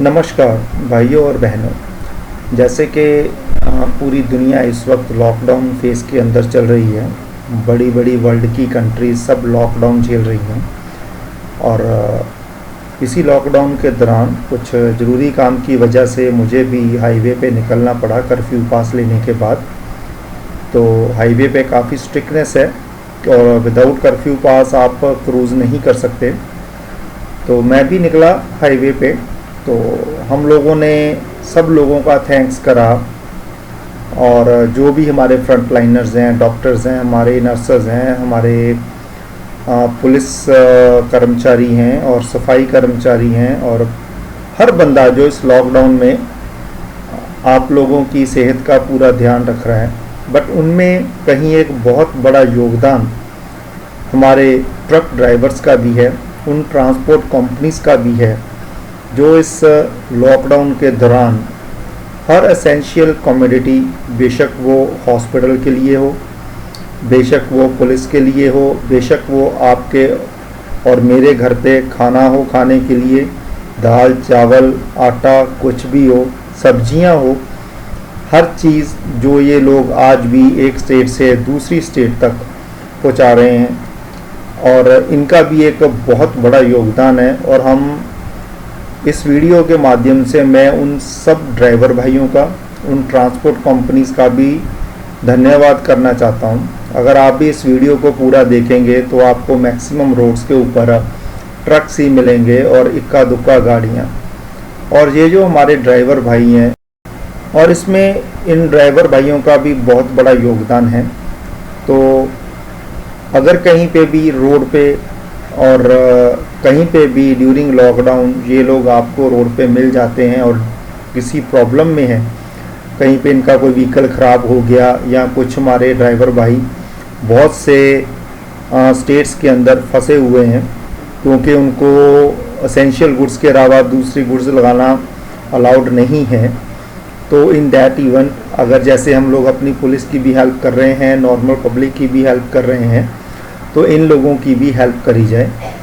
नमस्कार भाइयों और बहनों। जैसे कि पूरी दुनिया इस वक्त लॉकडाउन फेज़ के अंदर चल रही है। बड़ी बड़ी वर्ल्ड की कंट्रीज सब लॉकडाउन झेल रही हैं और इसी लॉकडाउन के दौरान कुछ ज़रूरी काम की वजह से मुझे भी हाईवे पे निकलना पड़ा कर्फ्यू पास लेने के बाद। तो हाईवे पे काफ़ी स्ट्रिक्टनेस है और विदाउट कर्फ्यू पास आप क्रूज़ नहीं कर सकते। तो मैं भी निकला हाईवे पे। तो हम लोगों ने सब लोगों का थैंक्स करा और जो भी हमारे फ्रंट लाइनर्स हैं, डॉक्टर्स हैं, हमारे नर्सेज हैं, हमारे पुलिस कर्मचारी हैं और सफाई कर्मचारी हैं और हर बंदा जो इस लॉकडाउन में आप लोगों की सेहत का पूरा ध्यान रख रहा है। बट उनमें कहीं एक बहुत बड़ा योगदान हमारे ट्रक ड्राइवर्स का भी है, उन ट्रांसपोर्ट कंपनीज का भी है जो इस लॉकडाउन के दौरान हर एसेंशियल कमोडिटी, बेशक वो हॉस्पिटल के लिए हो, बेशक वो पुलिस के लिए हो, बेशक वो आपके और मेरे घर पे खाना हो खाने के लिए, दाल चावल आटा कुछ भी हो, सब्जियां हो, हर चीज़ जो ये लोग आज भी एक स्टेट से दूसरी स्टेट तक पहुंचा रहे हैं और इनका भी एक बहुत बड़ा योगदान है। और हम इस वीडियो के माध्यम से मैं उन सब ड्राइवर भाइयों का, उन ट्रांसपोर्ट कंपनीज का भी धन्यवाद करना चाहता हूं। अगर आप भी इस वीडियो को पूरा देखेंगे तो आपको मैक्सिमम रोड्स के ऊपर ट्रक्स ही मिलेंगे और इक्का दुक्का गाड़ियां। और ये जो हमारे ड्राइवर भाई हैं और इसमें इन ड्राइवर भाइयों का भी बहुत बड़ा योगदान है। तो अगर कहीं पे भी रोड पे और कहीं पे भी ड्यूरिंग लॉकडाउन ये लोग आपको रोड पे मिल जाते हैं और किसी प्रॉब्लम में है, कहीं पे इनका कोई व्हीकल ख़राब हो गया या कुछ हमारे ड्राइवर भाई बहुत से स्टेट्स के अंदर फंसे हुए हैं क्योंकि उनको एसेंशियल गुड्स के अलावा दूसरी गुड्स लगाना अलाउड नहीं है। तो इन दैट इवेंट अगर जैसे हम लोग अपनी पुलिस की भी हेल्प कर रहे हैं, नॉर्मल पब्लिक की भी हेल्प कर रहे हैं, तो इन लोगों की भी हेल्प करी जाए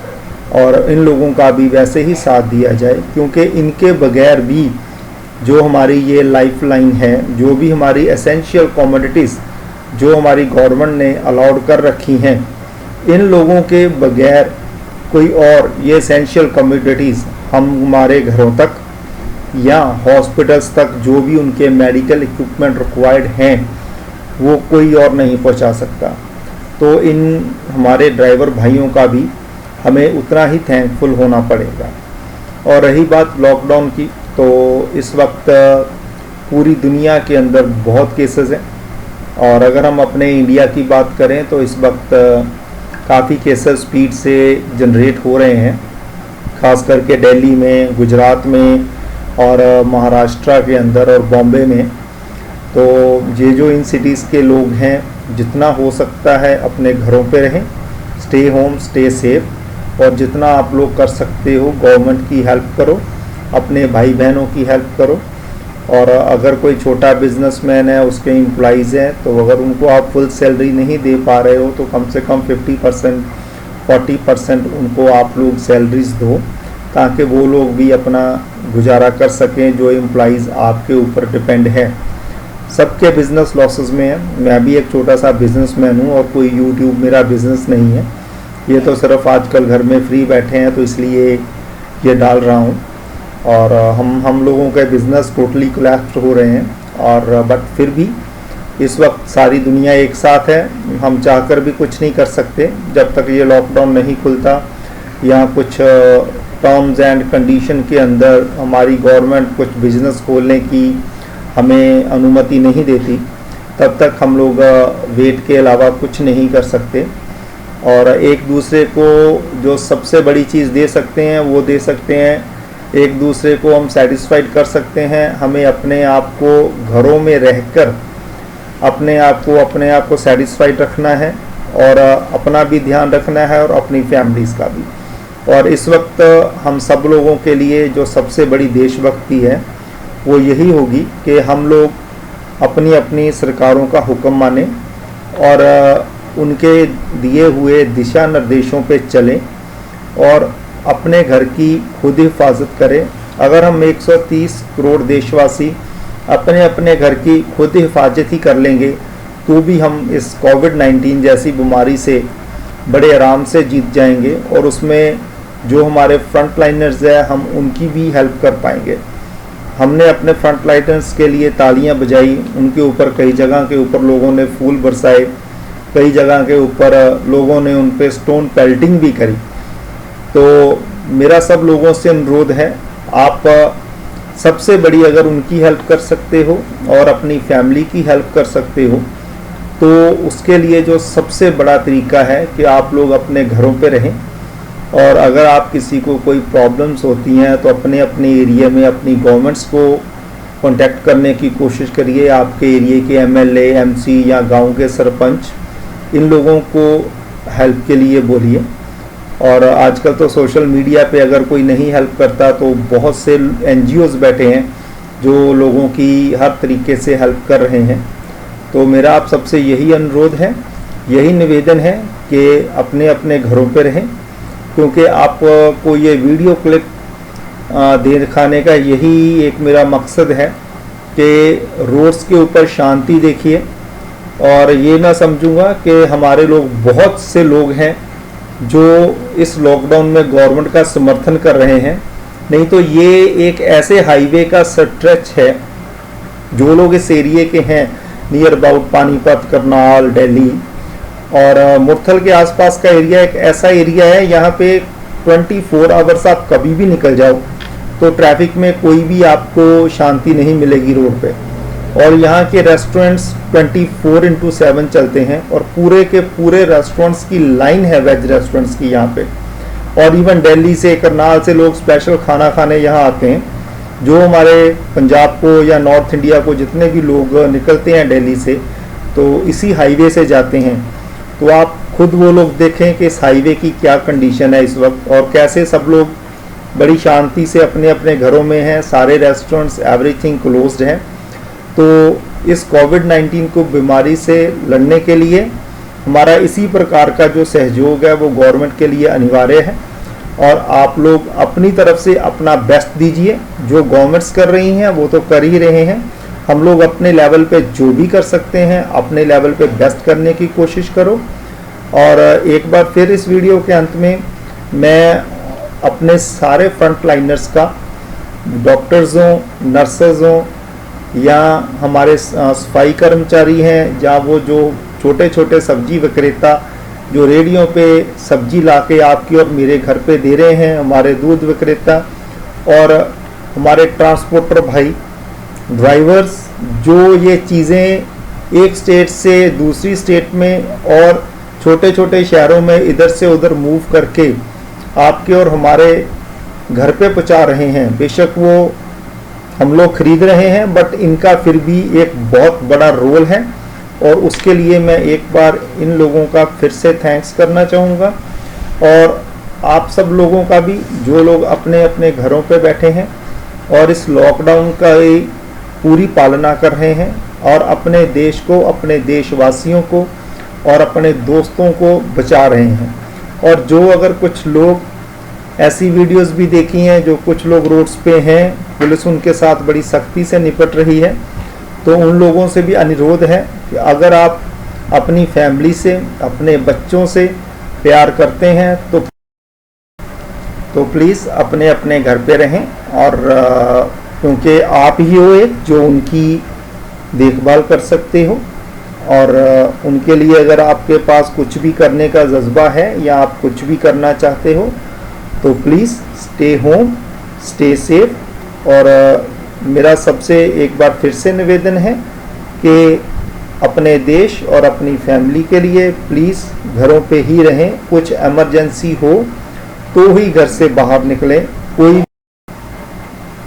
और इन लोगों का भी वैसे ही साथ दिया जाए क्योंकि इनके बगैर भी जो हमारी ये लाइफ लाइन है, जो भी हमारी एसेंशियल कमोडिटीज़ जो हमारी गवर्नमेंट ने अलाउड कर रखी हैं, इन लोगों के बगैर कोई और ये एसेंशियल कमोडिटीज़ हम हमारे घरों तक या हॉस्पिटल्स तक जो भी उनके मेडिकल इक्विपमेंट रिक्वायर्ड हैं वो कोई और नहीं पहुंचा सकता। तो इन हमारे ड्राइवर भाइयों का भी हमें उतना ही थैंकफुल होना पड़ेगा। और रही बात लॉकडाउन की, तो इस वक्त पूरी दुनिया के अंदर बहुत केसेस हैं और अगर हम अपने इंडिया की बात करें तो इस वक्त काफ़ी केसेस स्पीड से जनरेट हो रहे हैं, ख़ास करके दिल्ली में, गुजरात में और महाराष्ट्र के अंदर और बॉम्बे में। तो ये जो इन सिटीज़ के लोग हैं जितना हो सकता है अपने घरों पे रहें, स्टे होम, स्टे सेफ और जितना आप लोग कर सकते हो गवर्नमेंट की हेल्प करो, अपने भाई बहनों की हेल्प करो। और अगर कोई छोटा बिजनेसमैन है, उसके एम्प्लॉइज़ हैं, तो अगर उनको आप फुल सैलरी नहीं दे पा रहे हो तो कम से कम 50% 40% उनको आप लोग सैलरीज दो ताकि वो लोग भी अपना गुजारा कर सकें जो एम्प्लॉइज़ आपके ऊपर डिपेंड है। सबके बिज़नेस लॉसेस में है। मैं भी एक छोटा सा बिजनेसमैन हूँ और कोई यूट्यूब मेरा बिज़नेस नहीं है, ये तो सिर्फ आजकल घर में फ्री बैठे हैं तो इसलिए ये डाल रहा हूँ। और हम लोगों के बिज़नेस टोटली कोलैप्स हो रहे हैं और बट फिर भी इस वक्त सारी दुनिया एक साथ है, हम चाहकर भी कुछ नहीं कर सकते जब तक ये लॉकडाउन नहीं खुलता या कुछ टर्म्स एंड कंडीशन के अंदर हमारी गवर्नमेंट कुछ बिज़नेस खोलने की हमें अनुमति नहीं देती, तब तक हम लोग वेट के अलावा कुछ नहीं कर सकते। और एक दूसरे को जो सबसे बड़ी चीज़ दे सकते हैं वो दे सकते हैं, एक दूसरे को हम सेटिस्फाइड कर सकते हैं। हमें अपने आप को घरों में रहकर अपने आप को सेटिस्फाइड रखना है और अपना भी ध्यान रखना है और अपनी फैमिलीज़ का भी। और इस वक्त हम सब लोगों के लिए जो सबसे बड़ी देशभक्ति है वो यही होगी कि हम लोग अपनी अपनी सरकारों का हुक्म मानें और उनके दिए हुए दिशा निर्देशों पे चलें और अपने घर की खुद हिफाजत करें अगर हम 130 करोड़ देशवासी अपने अपने घर की खुद हिफाजत ही कर लेंगे तो भी हम इस कोविड-19 जैसी बीमारी से बड़े आराम से जीत जाएंगे, और उसमें जो हमारे फ्रंट लाइनर्स हैं हम उनकी भी हेल्प कर पाएंगे। हमने अपने फ्रंट लाइनर्स के लिए तालियां बजाई, उनके ऊपर कई जगह के ऊपर लोगों ने फूल बरसाए, कई जगह के ऊपर लोगों ने उन पे स्टोन पेल्टिंग भी करी। तो मेरा सब लोगों से अनुरोध है, आप सबसे बड़ी अगर उनकी हेल्प कर सकते हो और अपनी फैमिली की हेल्प कर सकते हो तो उसके लिए जो सबसे बड़ा तरीका है कि आप लोग अपने घरों पे रहें, और अगर आप किसी को कोई प्रॉब्लम्स होती हैं तो अपने अपने एरिया में अपनी गवर्नमेंट्स को कांटेक्ट करने की कोशिश करिए। आपके एरिया के एमएलए, एमसी या गांव के सरपंच, इन लोगों को हेल्प के लिए बोलिए। और आजकल तो सोशल मीडिया पे अगर कोई नहीं हेल्प करता तो बहुत से एनजीओज़ बैठे हैं जो लोगों की हर तरीके से हेल्प कर रहे हैं। तो मेरा आप सबसे यही अनुरोध है, यही निवेदन है कि अपने अपने घरों पे रहें, क्योंकि आपको ये वीडियो क्लिप दिखाने का यही एक मेरा मकसद है कि रोड्स के ऊपर शांति देखिए। और ये मैं समझूंगा कि हमारे लोग, बहुत से लोग हैं जो इस लॉकडाउन में गवर्नमेंट का समर्थन कर रहे हैं, नहीं तो ये एक ऐसे हाईवे का स्ट्रेच है, जो लोग इस एरिया के हैं नियर अबाउट पानीपत, करनाल, दिल्ली और मुरथल के आसपास का एरिया एक ऐसा एरिया है, यहाँ पे 24 आवर्स आप कभी भी निकल जाओ तो ट्रैफिक में कोई भी आपको शांति नहीं मिलेगी रोड पे। और यहाँ के रेस्टोरेंट्स 24/7 चलते हैं, और पूरे के पूरे रेस्टोरेंट्स की लाइन है, वेज रेस्टोरेंट्स की यहाँ पे। और इवन दिल्ली से, करनाल से लोग स्पेशल खाना खाने यहाँ आते हैं। जो हमारे पंजाब को या नॉर्थ इंडिया को जितने भी लोग निकलते हैं दिल्ली से, तो इसी हाईवे से जाते हैं। तो आप खुद वो लोग देखें कि इस हाईवे की क्या कंडीशन है इस वक्त, और कैसे सब लोग बड़ी शांति से अपने अपने घरों में हैं। सारे रेस्टोरेंट्स, एवरीथिंग क्लोज्ड है। तो इस कोविड-19 को बीमारी से लड़ने के लिए हमारा इसी प्रकार का जो सहयोग है वो गवर्नमेंट के लिए अनिवार्य है, और आप लोग अपनी तरफ से अपना बेस्ट दीजिए। जो गवर्नमेंट्स कर रही हैं वो तो कर ही रहे हैं, हम लोग अपने लेवल पे जो भी कर सकते हैं अपने लेवल पे बेस्ट करने की कोशिश करो। और एक बार फिर इस वीडियो के अंत में मैं अपने सारे फ्रंट लाइनर्स का, डॉक्टर्स हों, नर्सेज हों या हमारे सफाई कर्मचारी हैं, या वो जो छोटे छोटे सब्जी विक्रेता जो रेडियो पे सब्जी लाके आपकी और मेरे घर पे दे रहे हैं, हमारे दूध विक्रेता और हमारे ट्रांसपोर्टर भाई, ड्राइवर्स, जो ये चीज़ें एक स्टेट से दूसरी स्टेट में और छोटे छोटे शहरों में इधर से उधर मूव करके आपके और हमारे घर पे पहुंचा रहे हैं। बेशक वो हम लोग खरीद रहे हैं, बट इनका फिर भी एक बहुत बड़ा रोल है, और उसके लिए मैं एक बार इन लोगों का फिर से थैंक्स करना चाहूँगा। और आप सब लोगों का भी, जो लोग अपने अपने घरों पे बैठे हैं और इस लॉकडाउन का पूरी पालना कर रहे हैं, और अपने देश को, अपने देशवासियों को और अपने दोस्तों को बचा रहे हैं। और जो अगर कुछ लोग ऐसी वीडियोस भी देखी हैं, जो कुछ लोग रोड्स पे हैं, पुलिस उनके साथ बड़ी सख्ती से निपट रही है, तो उन लोगों से भी अनुरोध है कि अगर आप अपनी फैमिली से, अपने बच्चों से प्यार करते हैं तो प्लीज़ अपने अपने घर पे रहें। और क्योंकि आप ही हो एक जो उनकी देखभाल कर सकते हो, और उनके लिए अगर आपके पास कुछ भी करने का जज्बा है या आप कुछ भी करना चाहते हो तो please stay home, stay safe. और मेरा सबसे एक बार फिर से निवेदन है कि अपने देश और अपनी फैमिली के लिए प्लीज़ घरों पे ही रहें। कुछ इमरजेंसी हो तो ही घर से बाहर निकलें, कोई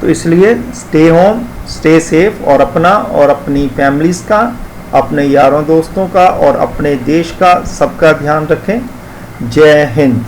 तो इसलिए स्टे होम, स्टे सेफ, और अपना और अपनी फैमिलीज़ का, अपने यारों दोस्तों का और अपने देश का सबका ध्यान रखें। जय हिंद।